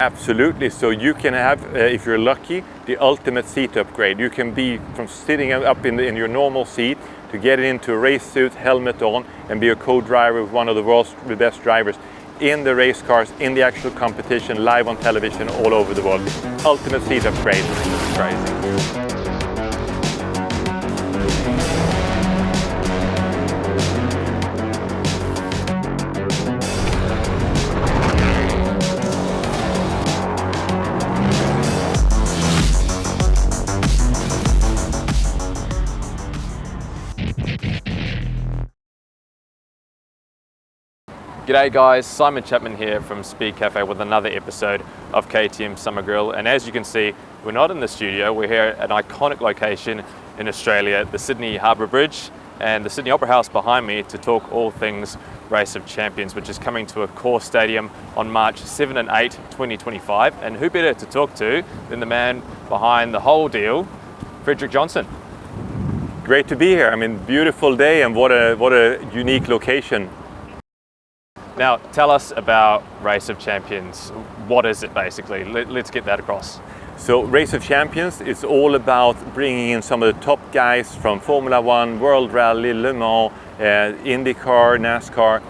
Absolutely. So you can have, if you're lucky, the ultimate seat upgrade. You can be from sitting up in your normal seat to get into a race suit, helmet on, and be a co-driver with one of the world's best drivers in the race cars, in the actual competition, live on television all over the world. Ultimate seat upgrade. It's crazy. G'day guys, Simon Chapman here from Speedcafe with another episode of KTM Summer Grill. And as you can see, we're not in the studio, we're here at an iconic location in Australia, the Sydney Harbour Bridge and the Sydney Opera House behind me to talk all things Race of Champions, which is coming to a core stadium on March 7 and 8, 2025. And who better to talk to than the man behind the whole deal, Fredrik Johnson. Great to be here. I mean, beautiful day, and what a unique location. Now, tell us about Race of Champions. What is it basically? Let's get that across. So Race of Champions is all about bringing in some of the top guys from Formula 1, World Rally, Le Mans, IndyCar, NASCAR,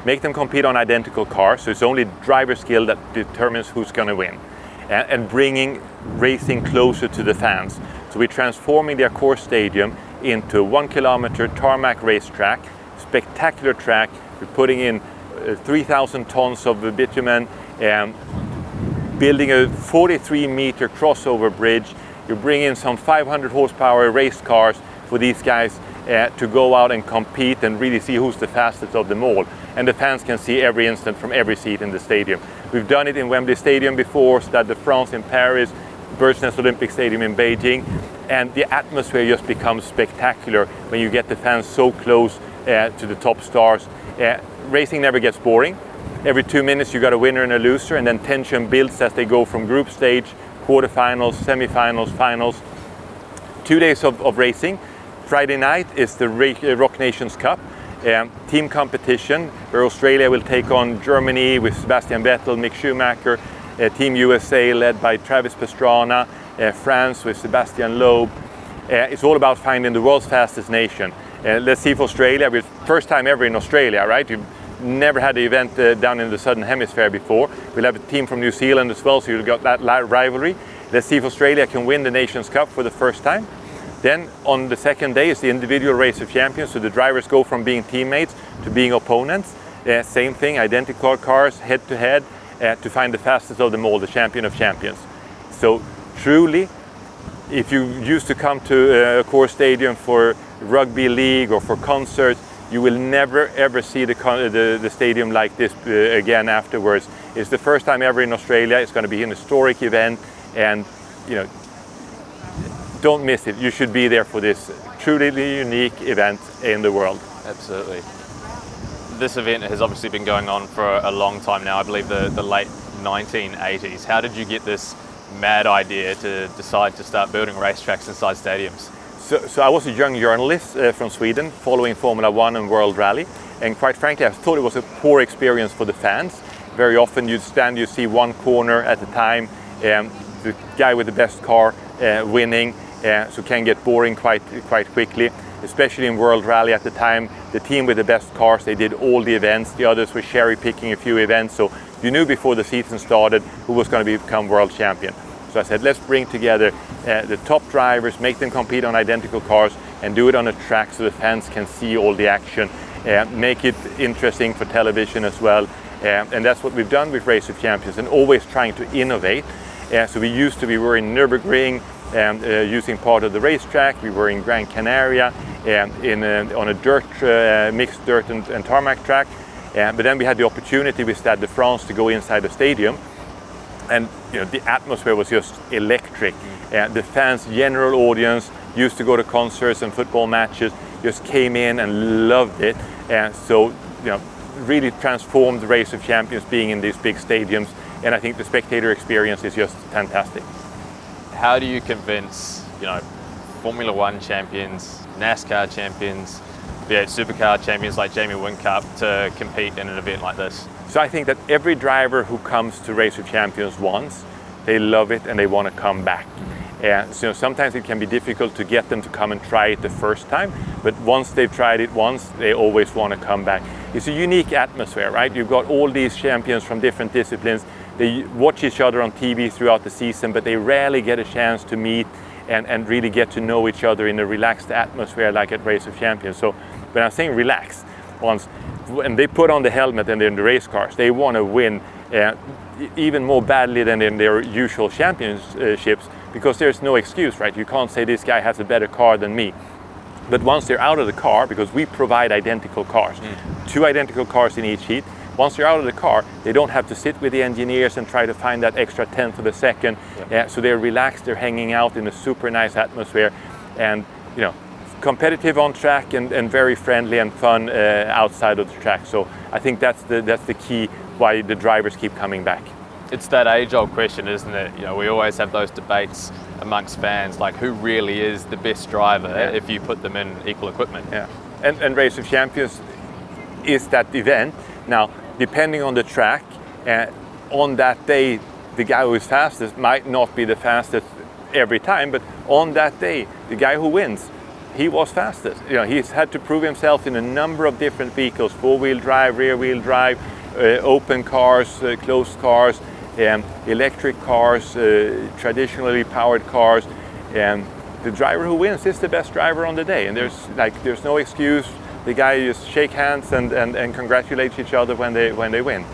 make them compete on identical cars. So it's only driver skill that determines who's going to win. And bringing racing closer to the fans. So we're transforming their core stadium into a 1 kilometer tarmac racetrack, spectacular track. We're putting in 3,000 tons of bitumen, building a 43-meter crossover bridge. You bring in some 500 horsepower race cars for these guys to go out and compete and really see who's the fastest of them all. And the fans can see every instant from every seat in the stadium. We've done it in Wembley Stadium before, Stade de France in Paris, Bird's Nest Olympic Stadium in Beijing, and the atmosphere just becomes spectacular when you get the fans so close to the top stars. Racing never gets boring. Every 2 minutes you got a winner and a loser, and then tension builds as they go from group stage, quarterfinals, semifinals, finals. 2 days of racing. Friday night is the Rock Nations Cup, team competition, where Australia will take on Germany with Sebastian Vettel, Mick Schumacher, Team USA led by Travis Pastrana, France with Sebastian Loeb. It's all about finding the world's fastest nation. Let's see if Australia, with first time ever in Australia, right? You've never had the event down in the Southern Hemisphere before. We'll have a team from New Zealand as well, so you've got that rivalry. Let's see if Australia can win the Nations Cup for the first time. Then on the second day is the individual Race of Champions, so the drivers go from being teammates to being opponents. Same thing, identical cars, head to head, to find the fastest of them all, the champion of champions. So truly, if you used to come to a core stadium for rugby league or for concerts, you will never ever see the stadium like this again afterwards. It's the first time ever in Australia. It's going to be an historic event, and don't miss it. You should be there for this truly unique event in the world. Absolutely. This event has obviously been going on for a long time now. I believe the late 1980s. How did you get this mad idea to decide to start building racetracks inside stadiums? So I was a young journalist from Sweden, following Formula 1 and World Rally, and quite frankly I thought it was a poor experience for the fans. Very often you see one corner at a time, the guy with the best car winning, so it can get boring quite quickly, especially in World Rally at the time. The team with the best cars, they did all the events, the others were cherry picking a few events, so you knew before the season started who was going to become world champion. So I said, let's bring together the top drivers, make them compete on identical cars, and do it on a track so the fans can see all the action, make it interesting for television as well. And that's what we've done with Race of Champions, and always trying to innovate. So we were in Nürburgring, using part of the racetrack. We were in Gran Canaria, on a mixed dirt and tarmac track. But then we had the opportunity with Stade de France to go inside the stadium. And the atmosphere was just electric. The fans, general audience, used to go to concerts and football matches, just came in and loved it. So really transformed the Race of Champions being in these big stadiums. And I think the spectator experience is just fantastic. How do you convince Formula 1 champions, NASCAR champions, V8 supercar champions like Jamie Whincup to compete in an event like this? So I think that every driver who comes to Race of Champions once, they love it and they want to come back. So sometimes it can be difficult to get them to come and try it the first time, but once they've tried it once, they always want to come back. It's a unique atmosphere, right? You've got all these champions from different disciplines. They watch each other on TV throughout the season, but they rarely get a chance to meet and really get to know each other in a relaxed atmosphere like at Race of Champions. So when I'm saying relaxed, when they put on the helmet and they're in the race cars, they want to win even more badly than in their usual championships, because there's no excuse, right? You can't say this guy has a better car than me. But once they're out of the car, because we provide identical cars, 2 identical cars in each heat, once they're out of the car, they don't have to sit with the engineers and try to find that extra tenth of a second. So they're relaxed, they're hanging out in a super nice atmosphere, and competitive on track and very friendly and fun outside of the track. So I think that's the key why the drivers keep coming back. It's that age-old question, isn't it? We always have those debates amongst fans, like who really is the best driver if you put them in equal equipment. Yeah, and Race of Champions is that event. Now, depending on the track, on that day, the guy who is fastest might not be the fastest every time, but on that day, the guy who wins, he was fastest. He's had to prove himself in a number of different vehicles: 4-wheel drive, rear-wheel drive, open cars, closed cars, electric cars, traditionally powered cars. The driver who wins is the best driver on the day, and there's no excuse. The guy just shake hands and congratulate each other when they win.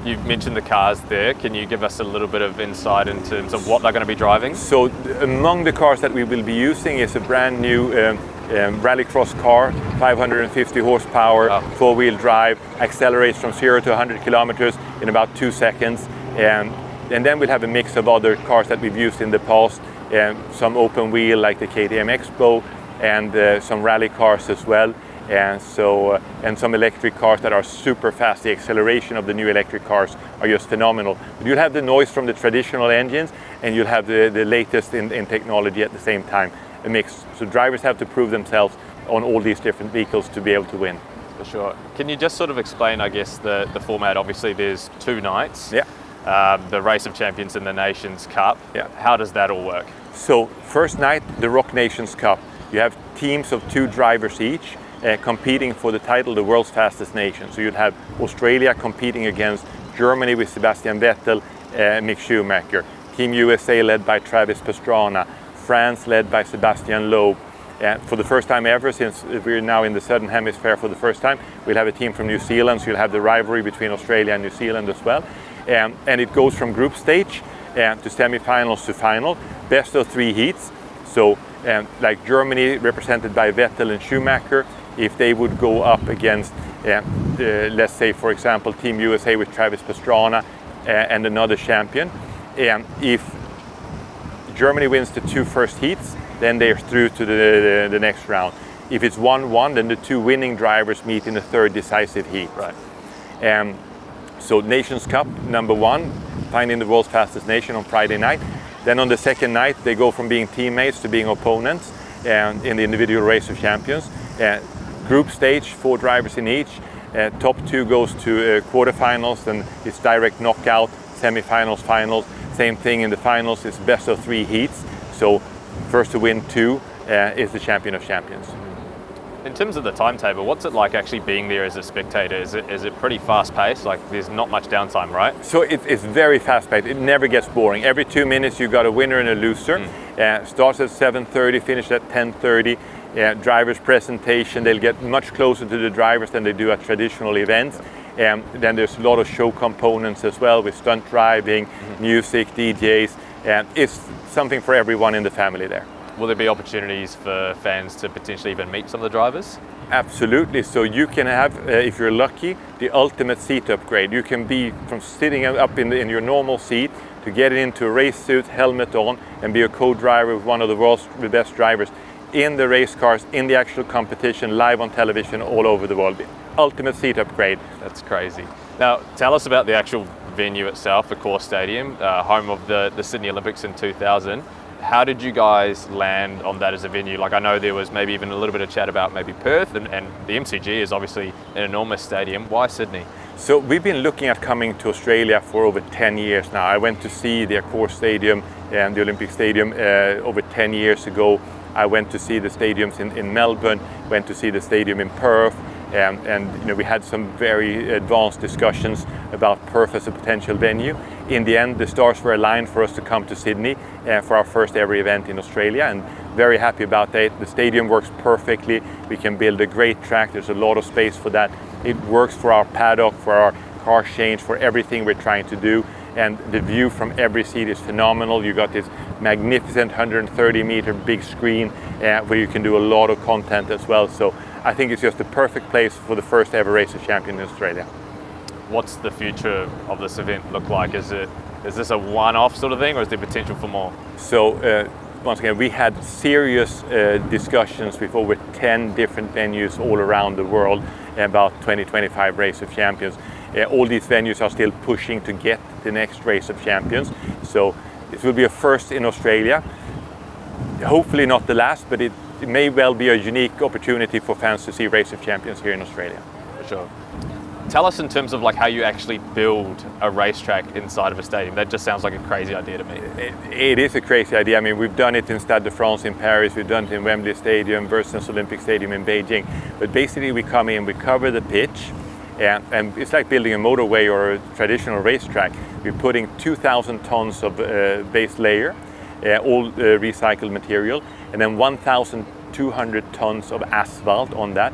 You've mentioned the cars there. Can you give us a little bit of insight in terms of what they're going to be driving? So among the cars that we will be using is a brand new rallycross car, 550 horsepower, 4-wheel drive, accelerates from 0 to 100 kilometers in about 2 seconds. And then we'll have a mix of other cars that we've used in the past, some open wheel like the KTM Expo, and some rally cars as well. And some electric cars that are super fast. The acceleration of the new electric cars are just phenomenal. But you'll have the noise from the traditional engines, and you'll have the latest in technology at the same time, a mix. So drivers have to prove themselves on all these different vehicles to be able to win. For sure. Can you just sort of explain, I guess, the format? Obviously, there's 2 nights. Yeah. The Race of Champions and the Nations Cup. Yeah. How does that all work? So first night, the Rock Nations Cup. You have teams of 2 drivers each, competing for the title, the world's fastest nation. So you'd have Australia competing against Germany with Sebastian Vettel, Mick Schumacher. Team USA led by Travis Pastrana. France led by Sebastian Loeb. For the first time ever, since we're now in the Southern Hemisphere for the first time, we'll have a team from New Zealand, so you'll have the rivalry between Australia and New Zealand as well. And it goes from group stage to semifinals to final, best of 3 heats. So like Germany, represented by Vettel and Schumacher, if they would go up against, let's say, for example, Team USA with Travis Pastrana and another champion, if Germany wins the 2 first heats, then they're through to the next round. If it's 1-1, then the 2 winning drivers meet in the 3rd decisive heat. Right. So Nations Cup, number 1, finding the world's fastest nation on Friday night. Then on the second night, they go from being teammates to being opponents in the individual Race of Champions. Group stage, 4 drivers in each. Top 2 goes to quarterfinals, and it's direct knockout, semifinals, finals. Same thing in the finals, it's best of 3 heats. So first to win 2 is the champion of champions. In terms of the timetable, what's it like actually being there as a spectator? Is it pretty fast paced? Like there's not much downtime, right? So it's very fast paced. It never gets boring. Every 2 minutes you got a winner and a loser. Starts at 7:30, finishes at 10:30. Drivers' presentation, they'll get much closer to the drivers than they do at traditional events. Then there's a lot of show components as well, with stunt driving, music, DJs. It's something for everyone in the family there. Will there be opportunities for fans to potentially even meet some of the drivers? Absolutely. So you can have, if you're lucky, the ultimate seat upgrade. You can be from sitting up in your normal seat to get into a race suit, helmet on, and be a co-driver with one of the world's best drivers in the race cars, in the actual competition, live on television all over the world. Ultimate seat upgrade. That's crazy. Now, tell us about the actual venue itself, the Core Stadium, home of the Sydney Olympics in 2000. How did you guys land on that as a venue? Like, I know there was maybe even a little bit of chat about maybe Perth, and the MCG is obviously an enormous stadium. Why Sydney? So we've been looking at coming to Australia for over 10 years now. I went to see the Accor Stadium and the Olympic Stadium over 10 years ago. I went to see the stadiums in Melbourne, went to see the stadium in Perth, and you know, we had some very advanced discussions about Perth as a potential venue. In the end, the stars were aligned for us to come to Sydney for our first ever event in Australia, and very happy about that. The stadium works perfectly. We can build a great track. There's a lot of space for that. It works for our paddock, for our car change, for everything we're trying to do. And the view from every seat is phenomenal. You got this magnificent 130-meter big screen where you can do a lot of content as well. So I think it's just the perfect place for the first ever Race of Champions in Australia. What's the future of this event look like? Is this a one-off sort of thing, or is there potential for more? So once again, we had serious discussions with over 10 different venues all around the world about 2025 Race of Champions. All these venues are still pushing to get the next Race of Champions. So it will be a first in Australia. Hopefully not the last, but it may well be a unique opportunity for fans to see Race of Champions here in Australia. For sure. Tell us in terms of like how you actually build a racetrack inside of a stadium. That just sounds like a crazy idea to me. It is a crazy idea. I mean, we've done it in Stade de France in Paris, we've done it in Wembley Stadium, versus Olympic Stadium in Beijing. But basically we come in, we cover the pitch, and it's like building a motorway or a traditional racetrack. We're putting 2,000 tons of base layer, all recycled material, and then 1,200 tons of asphalt on that.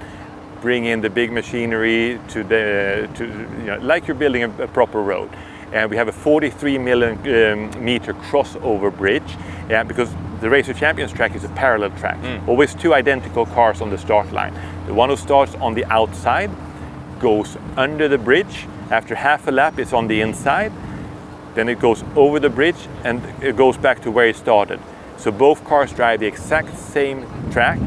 Bring in the big machinery to you know, like you're building a proper road. And we have a 43 meter crossover bridge, because the Race of Champions track is a parallel track. Always two identical cars on the start line. The one who starts on the outside goes under the bridge. After half a lap, it's on the inside. Then it goes over the bridge and it goes back to where it started. So both cars drive the exact same track,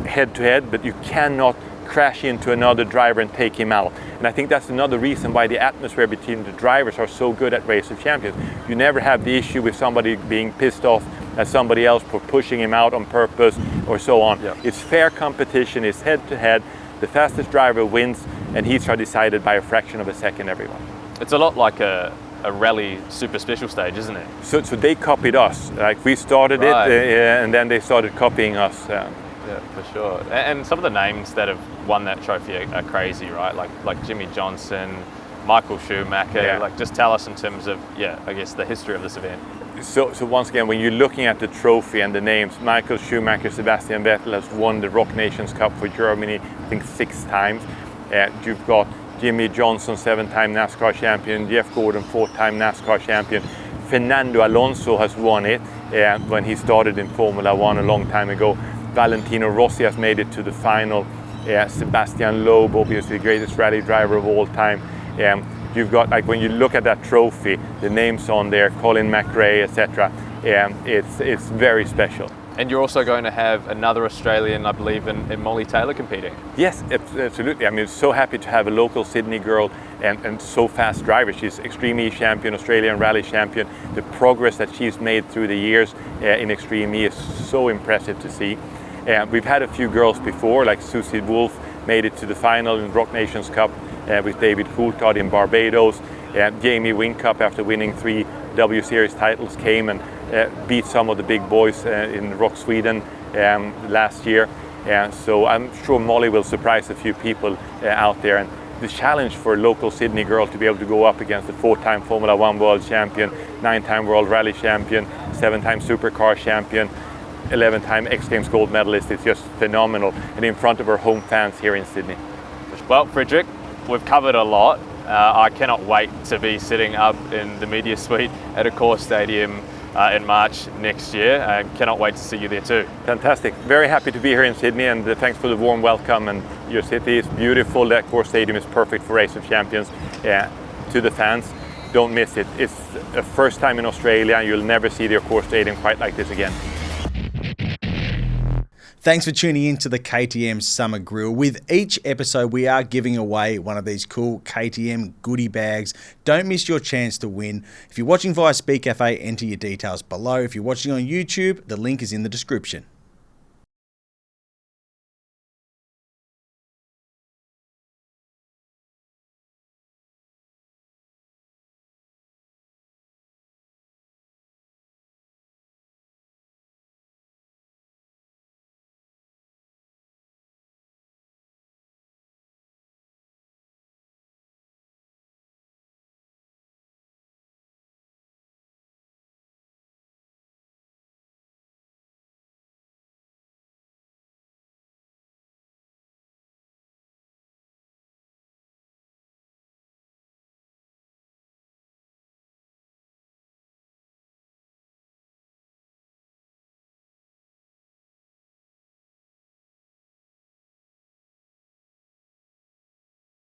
head to head, but you cannot crash into another driver and take him out. And I think that's another reason why the atmosphere between the drivers are so good at Race of Champions. You never have the issue with somebody being pissed off at somebody else for pushing him out on purpose or so on. Yeah. It's fair competition, it's head to head. The fastest driver wins, and heats are decided by a fraction of a second, everyone. It's a lot like a rally super special stage, isn't it? So they copied us. Like we started it, and then they started copying us. Yeah, for sure. And some of the names that have won that trophy are crazy, right? Like Jimmy Johnson, Michael Schumacher. Yeah. Like, just tell us in terms of, I guess the history of this event. So once again, when you're looking at the trophy and the names, Michael Schumacher, Sebastian Vettel has won the Rock Nations Cup for Germany, I think 6 times. You've got Jimmy Johnson, 7-time NASCAR champion, Jeff Gordon, 4-time NASCAR champion. Fernando Alonso has won it when he started in Formula One a long time ago. Valentino Rossi has made it to the final. Sebastian Loeb, obviously the greatest rally driver of all time. You've got, like, when you look at that trophy, the names on there, Colin McRae, etc. It's very special. And you're also going to have another Australian, I believe, in Molly Taylor competing. Yes, absolutely. I mean, so happy to have a local Sydney girl and so fast driver. She's Extreme E champion, Australian rally champion. The progress that she's made through the years in Extreme E is so impressive to see. We've had a few girls before, like Susie Wolf made it to the final in Rock Nations Cup with David Coulthard in Barbados. Jamie Whincup, after winning 3 W Series titles, came and beat some of the big boys in Rock Sweden last year. So I'm sure Molly will surprise a few people out there. And the challenge for a local Sydney girl to be able to go up against a 4-time Formula One world champion, 9-time world rally champion, 7-time supercar champion, 11-time X Games gold medalist, is just phenomenal, and in front of her home fans here in Sydney. Well, Fredrik, we've covered a lot. I cannot wait to be sitting up in the media suite at Accor Stadium in March next year. I cannot wait to see you there too. Fantastic. Very happy to be here in Sydney, and thanks for the warm welcome. And your city is beautiful. The Accor Stadium is perfect for Race of Champions. To the fans, don't miss it. It's a first time in Australia. You'll never see the Accor Stadium quite like this again. Thanks for tuning in to the KTM Summer Grill. With each episode, we are giving away one of these cool KTM goodie bags. Don't miss your chance to win. If you're watching via Speedcafe, enter your details below. If you're watching on YouTube, the link is in the description.